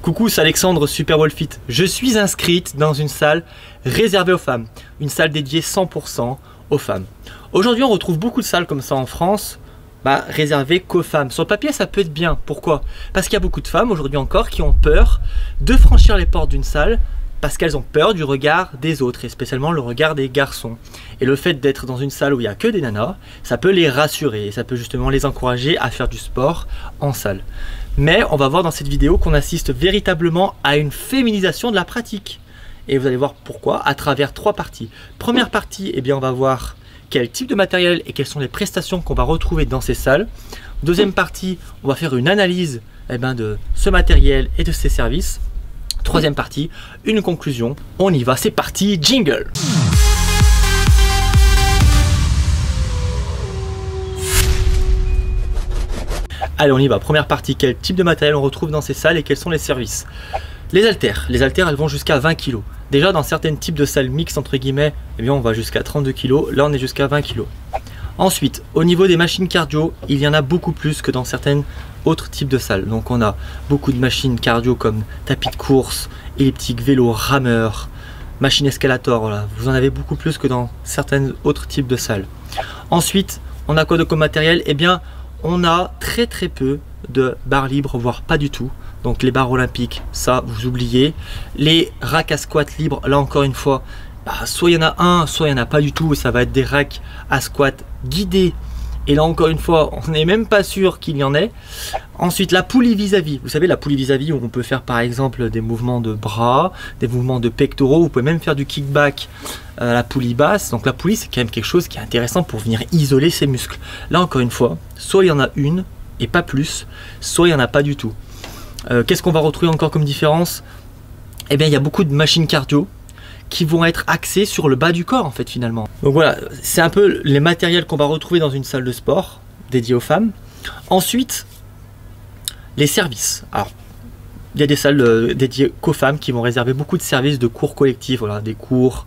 Coucou, c'est Alexandre, Super Wall Fit. Je suis inscrite dans une salle réservée aux femmes, une salle dédiée 100% aux femmes. Aujourd'hui, on retrouve beaucoup de salles comme ça en France, réservées qu'aux femmes. Sur le papier, ça peut être bien. Pourquoi? Parce qu'il y a beaucoup de femmes aujourd'hui encore qui ont peur de franchir les portes d'une salle parce qu'elles ont peur du regard des autres et spécialement le regard des garçons. Et le fait d'être dans une salle où il n'y a que des nanas, ça peut les rassurer et ça peut justement les encourager à faire du sport en salle. Mais on va voir dans cette vidéo qu'on assiste véritablement à une féminisation de la pratique. Et vous allez voir pourquoi à travers 3 parties. Première partie, eh bien on va voir quel type de matériel et quelles sont les prestations qu'on va retrouver dans ces salles. Deuxième partie, on va faire une analyse de ce matériel et de ses services. Troisième partie, une conclusion. On y va, c'est parti, jingle! Allez, on y va. Première partie, quel type de matériel on retrouve dans ces salles et quels sont les services? Les haltères, elles vont jusqu'à 20 kg. Déjà, dans certains types de salles mixtes, entre guillemets, eh bien, on va jusqu'à 32 kg. Là, on est jusqu'à 20 kg. Ensuite, au niveau des machines cardio, il y en a beaucoup plus que dans certains autres types de salles. Donc, on a beaucoup de machines cardio comme tapis de course, elliptique, vélo, rameur, machine escalator. Voilà. Vous en avez beaucoup plus que dans certains autres types de salles. Ensuite, on a quoi de comme matériel? Eh bien, on a très peu de barres libres, voire pas du tout. Donc les barres olympiques, ça vous oubliez. Les racks à squat libres, là encore une fois, soit il y en a un, soit il n'y en a pas du tout. Ça va être des racks à squat guidés. Et là encore une fois, on n'est même pas sûr qu'il y en ait. Ensuite, la poulie vis-à-vis. Vous savez, la poulie vis-à-vis où on peut faire par exemple des mouvements de bras, des mouvements de pectoraux. Vous pouvez même faire du kickback à la poulie basse. Donc la poulie, c'est quand même quelque chose qui est intéressant pour venir isoler ses muscles. Là encore une fois, soit il y en a une et pas plus, soit il n'y en a pas du tout. Qu'est-ce qu'on va retrouver encore comme différence? Eh bien, il y a beaucoup de machines cardio qui vont être axés sur le bas du corps en fait finalement. Donc voilà, c'est un peu les matériels qu'on va retrouver dans une salle de sport dédiée aux femmes. Ensuite, les services. Alors, il y a des salles dédiées qu'aux femmes qui vont réserver beaucoup de services de cours collectifs, voilà, des cours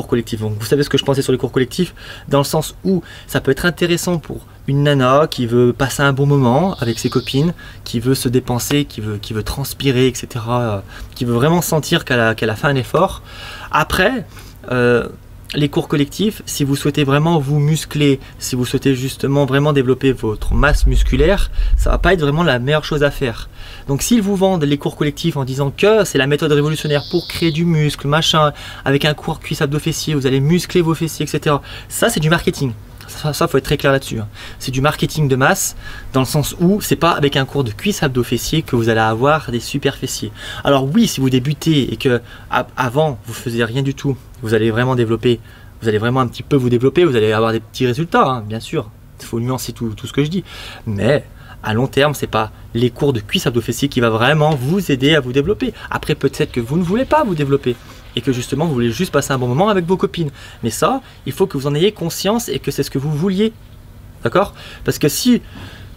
collectifs. Donc vous savez ce que je pensais sur les cours collectifs, dans le sens où ça peut être intéressant pour une nana qui veut passer un bon moment avec ses copines, qui veut se dépenser, qui veut transpirer, etc. Qui veut vraiment sentir qu'elle a fait un effort. Après, les cours collectifs, si vous souhaitez vraiment vous muscler, si vous souhaitez justement vraiment développer votre masse musculaire, ça va pas être vraiment la meilleure chose à faire. Donc s'ils vous vendent les cours collectifs en disant que c'est la méthode révolutionnaire pour créer du muscle, machin, avec un cours cuisse abdos fessiers, vous allez muscler vos fessiers, etc. Ça c'est du marketing. Ça faut être très clair là-dessus. C'est du marketing de masse, dans le sens où c'est pas avec un cours de cuisse abdos fessiers que vous allez avoir des super fessiers. Alors oui, si vous débutez et que avant vous faisiez rien du tout, vous allez vraiment développer, vous allez vraiment un petit peu vous développer, vous allez avoir des petits résultats, hein, bien sûr. Il faut nuancer tout ce que je dis. Mais à long terme, c'est pas les cours de cuisse abdos fessiers qui va vraiment vous aider à vous développer. Après, peut-être que vous ne voulez pas vous développer et que justement vous voulez juste passer un bon moment avec vos copines. Mais ça, il faut que vous en ayez conscience et que c'est ce que vous vouliez. D'accord? Parce que si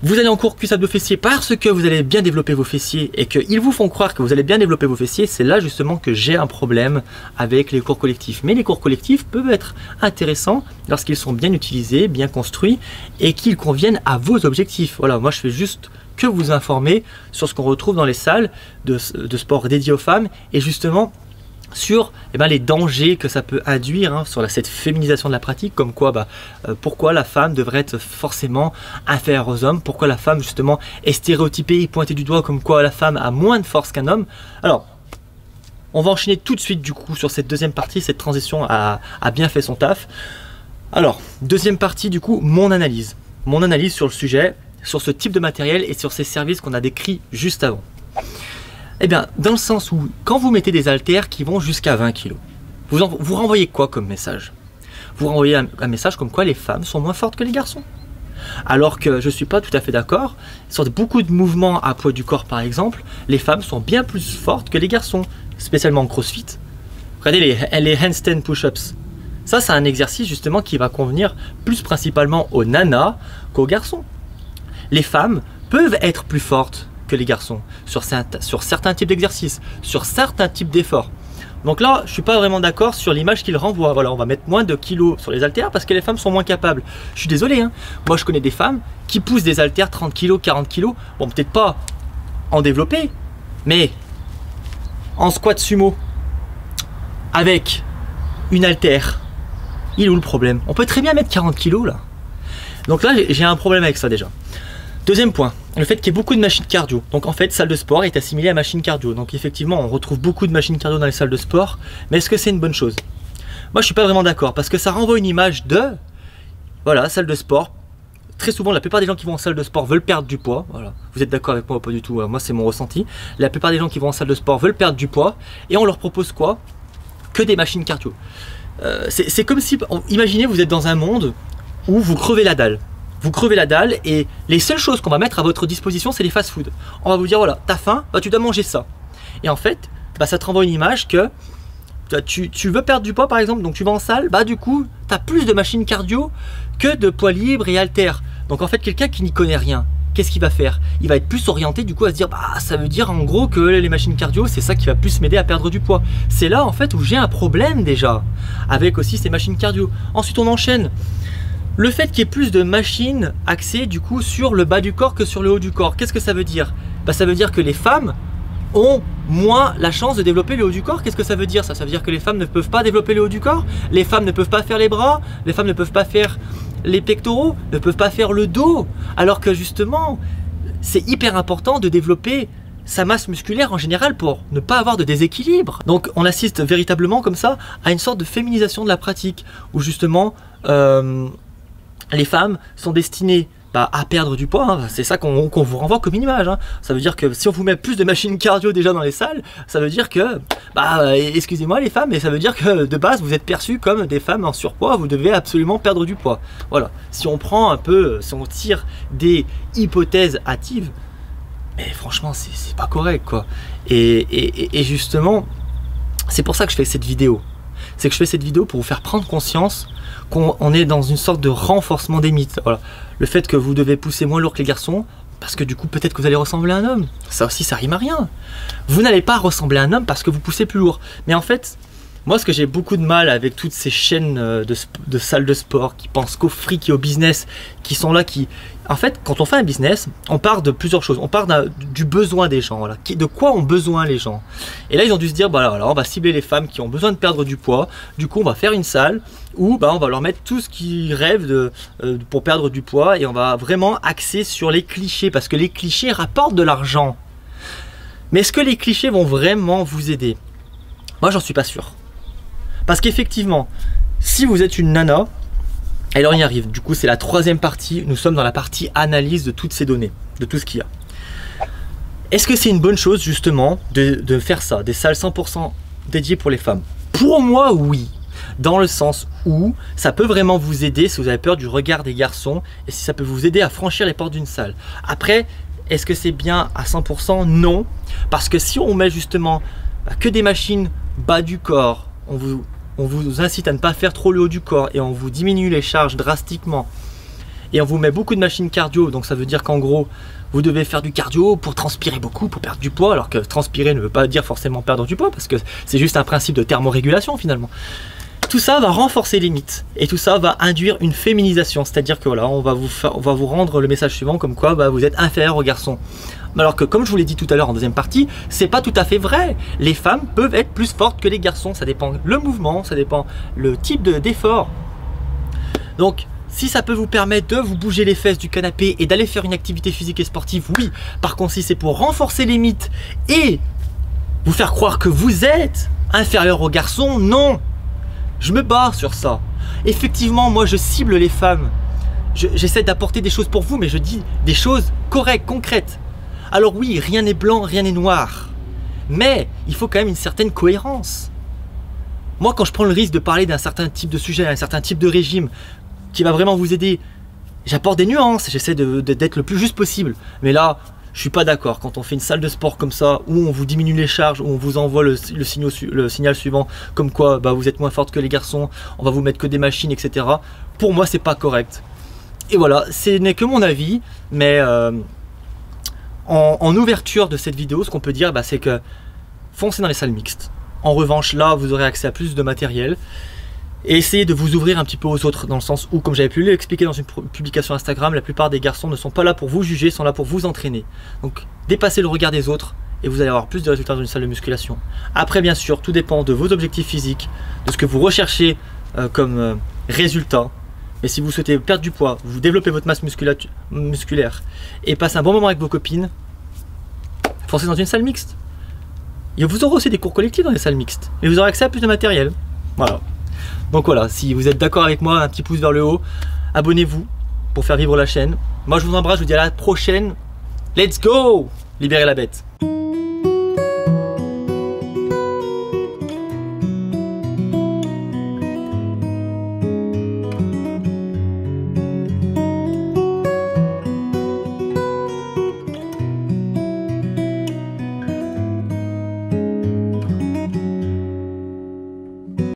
vous allez en cours cuisse abdos fessiers parce que vous allez bien développer vos fessiers et qu'ils vous font croire que vous allez bien développer vos fessiers, c'est là justement que j'ai un problème avec les cours collectifs. Mais les cours collectifs peuvent être intéressants lorsqu'ils sont bien utilisés, bien construits et qu'ils conviennent à vos objectifs. Voilà, moi je fais juste que vous informer sur ce qu'on retrouve dans les salles de sport dédiées aux femmes et justement sur les dangers que ça peut induire sur cette féminisation de la pratique, comme quoi pourquoi la femme devrait être forcément inférieure aux hommes, pourquoi la femme justement est stéréotypée et pointée du doigt comme quoi la femme a moins de force qu'un homme. Alors on va enchaîner tout de suite du coup sur cette deuxième partie, cette transition a bien fait son taf. Alors deuxième partie du coup, mon analyse sur le sujet, sur ce type de matériel et sur ces services qu'on a décrits juste avant. Eh bien, dans le sens où, quand vous mettez des haltères qui vont jusqu'à 20 kg, vous renvoyez quoi comme message? Vous renvoyez un message comme quoi les femmes sont moins fortes que les garçons. Alors que je ne suis pas tout à fait d'accord. Sur beaucoup de mouvements à poids du corps, par exemple, les femmes sont bien plus fortes que les garçons, spécialement en crossfit. Regardez les handstand push-ups. Ça, c'est un exercice justement qui va convenir plus principalement aux nanas qu'aux garçons. Les femmes peuvent être plus fortes que les garçons sur certains types d'exercices, sur certains types d'efforts. Donc là, je suis pas vraiment d'accord sur l'image qu'il renvoie. Voilà, on va mettre moins de kilos sur les haltères parce que les femmes sont moins capables. Je suis désolé, hein. Moi je connais des femmes qui poussent des haltères 30 kg, 40 kg. Bon, peut-être pas en développé, Mais en squat sumo, avec une haltère, il est où le problème? On peut très bien mettre 40 kg là. Donc là, j'ai un problème avec ça déjà. Deuxième point, le fait qu'il y ait beaucoup de machines cardio. Donc en fait, salle de sport est assimilée à machine cardio. Donc effectivement, on retrouve beaucoup de machines cardio dans les salles de sport. Mais est-ce que c'est une bonne chose? Moi, je suis pas vraiment d'accord parce que ça renvoie une image de, voilà, salle de sport. Très souvent, la plupart des gens qui vont en salle de sport veulent perdre du poids. Voilà. Vous êtes d'accord avec moi ou pas du tout? Moi, c'est mon ressenti. La plupart des gens qui vont en salle de sport veulent perdre du poids et on leur propose quoi? Que des machines cardio. C'est comme si, imaginez, vous êtes dans un monde où vous crevez la dalle. Vous crevez la dalle et les seules choses qu'on va mettre à votre disposition, c'est les fast-food. On va vous dire, voilà, t'as faim, bah, tu dois manger ça. Et en fait, bah, ça te renvoie une image que tu veux perdre du poids par exemple, donc tu vas en salle, bah du coup, tu as plus de machines cardio que de poids libres et haltères. Donc en fait, quelqu'un qui n'y connaît rien, qu'est-ce qu'il va faire? Il va être plus orienté du coup à se dire, bah ça veut dire en gros que les machines cardio, c'est ça qui va plus m'aider à perdre du poids. C'est là en fait où j'ai un problème déjà, avec aussi ces machines cardio. Ensuite on enchaîne. Le fait qu'il y ait plus de machines axées du coup sur le bas du corps que sur le haut du corps, qu'est-ce que ça veut dire? Bah, ça veut dire que les femmes ont moins la chance de développer le haut du corps. Qu'est-ce que ça veut dire? Ça veut dire que les femmes ne peuvent pas développer le haut du corps, les femmes ne peuvent pas faire les bras, les femmes ne peuvent pas faire les pectoraux, ne peuvent pas faire le dos, alors que justement c'est hyper important de développer sa masse musculaire en général pour ne pas avoir de déséquilibre. Donc on assiste véritablement comme ça à une sorte de féminisation de la pratique où justement les femmes sont destinées à perdre du poids, hein. C'est ça qu'on vous renvoie comme une image, hein. Ça veut dire que si on vous met plus de machines cardio déjà dans les salles, ça veut dire que, excusez-moi les femmes, mais ça veut dire que de base vous êtes perçues comme des femmes en surpoids, vous devez absolument perdre du poids. Voilà, si on prend un peu, si on tire des hypothèses hâtives, mais franchement c'est pas correct quoi. Et justement, c'est pour ça que je fais cette vidéo. C'est que je fais cette vidéo pour vous faire prendre conscience qu'on est dans une sorte de renforcement des mythes. Voilà. Le fait que vous devez pousser moins lourd que les garçons, parce que du coup peut-être que vous allez ressembler à un homme. Ça aussi ça rime à rien. Vous n'allez pas ressembler à un homme parce que vous poussez plus lourd. Mais en fait, moi ce que j'ai beaucoup de mal avec toutes ces chaînes de salles de sport qui pensent qu'au fric et au business, qui sont là, qui... En fait, quand on fait un business, on part de plusieurs choses. On part du besoin des gens. Voilà. De quoi ont besoin les gens? Et là, ils ont dû se dire, bah, voilà, on va cibler les femmes qui ont besoin de perdre du poids. Du coup, on va faire une salle où on va leur mettre tout ce qu'ils rêvent pour perdre du poids. Et on va vraiment axer sur les clichés. Parce que les clichés rapportent de l'argent. Mais est-ce que les clichés vont vraiment vous aider? Moi, j'en suis pas sûr. Parce qu'effectivement, si vous êtes une nana, alors on y arrive, du coup c'est la troisième partie, nous sommes dans la partie analyse de toutes ces données, de tout ce qu'il y a. Est-ce que c'est une bonne chose justement de faire ça, des salles 100% dédiées pour les femmes? Pour moi oui, dans le sens où ça peut vraiment vous aider si vous avez peur du regard des garçons et si ça peut vous aider à franchir les portes d'une salle. Après, est-ce que c'est bien à 100%? Non, parce que si on met justement que des machines bas du corps, on vous incite à ne pas faire trop le haut du corps et on vous diminue les charges drastiquement et on vous met beaucoup de machines cardio, donc ça veut dire qu'en gros vous devez faire du cardio pour transpirer beaucoup, pour perdre du poids, alors que transpirer ne veut pas dire forcément perdre du poids parce que c'est juste un principe de thermorégulation finalement. Tout ça va renforcer les mythes et tout ça va induire une féminisation, c'est-à-dire que voilà, on va vous rendre le message suivant comme quoi vous êtes inférieur aux garçons. Alors que comme je vous l'ai dit tout à l'heure en deuxième partie, c'est pas tout à fait vrai. Les femmes peuvent être plus fortes que les garçons, ça dépend le mouvement, ça dépend le type d'effort. Donc si ça peut vous permettre de vous bouger les fesses du canapé et d'aller faire une activité physique et sportive, oui. Par contre si c'est pour renforcer les mythes et vous faire croire que vous êtes inférieur aux garçons, non. Je me bats sur ça. Effectivement, moi je cible les femmes. J'essaie d'apporter des choses pour vous, mais je dis des choses correctes, concrètes. Alors oui, rien n'est blanc, rien n'est noir. Mais il faut quand même une certaine cohérence. Moi, quand je prends le risque de parler d'un certain type de sujet, d'un certain type de régime qui va vraiment vous aider, j'apporte des nuances, j'essaie d'être le plus juste possible. Mais là, je suis pas d'accord. Quand on fait une salle de sport comme ça, où on vous diminue les charges, où on vous envoie le signal suivant, comme quoi vous êtes moins forte que les garçons, on va vous mettre que des machines, etc. Pour moi, c'est pas correct. Et voilà, ce n'est que mon avis, mais en ouverture de cette vidéo, ce qu'on peut dire, c'est que foncez dans les salles mixtes. En revanche, là, vous aurez accès à plus de matériel. Et essayez de vous ouvrir un petit peu aux autres, dans le sens où, comme j'avais pu l'expliquer dans une publication Instagram, la plupart des garçons ne sont pas là pour vous juger, sont là pour vous entraîner. Donc, dépassez le regard des autres et vous allez avoir plus de résultats dans une salle de musculation. Après, bien sûr, tout dépend de vos objectifs physiques, de ce que vous recherchez comme résultat. Mais si vous souhaitez perdre du poids, vous développez votre masse musculaire et passer un bon moment avec vos copines, foncez dans une salle mixte. Et vous aurez aussi des cours collectifs dans les salles mixtes. Et vous aurez accès à plus de matériel. Voilà. Donc voilà, si vous êtes d'accord avec moi, un petit pouce vers le haut. Abonnez-vous pour faire vivre la chaîne. Moi je vous embrasse, je vous dis à la prochaine. Let's go! Libérez la bête.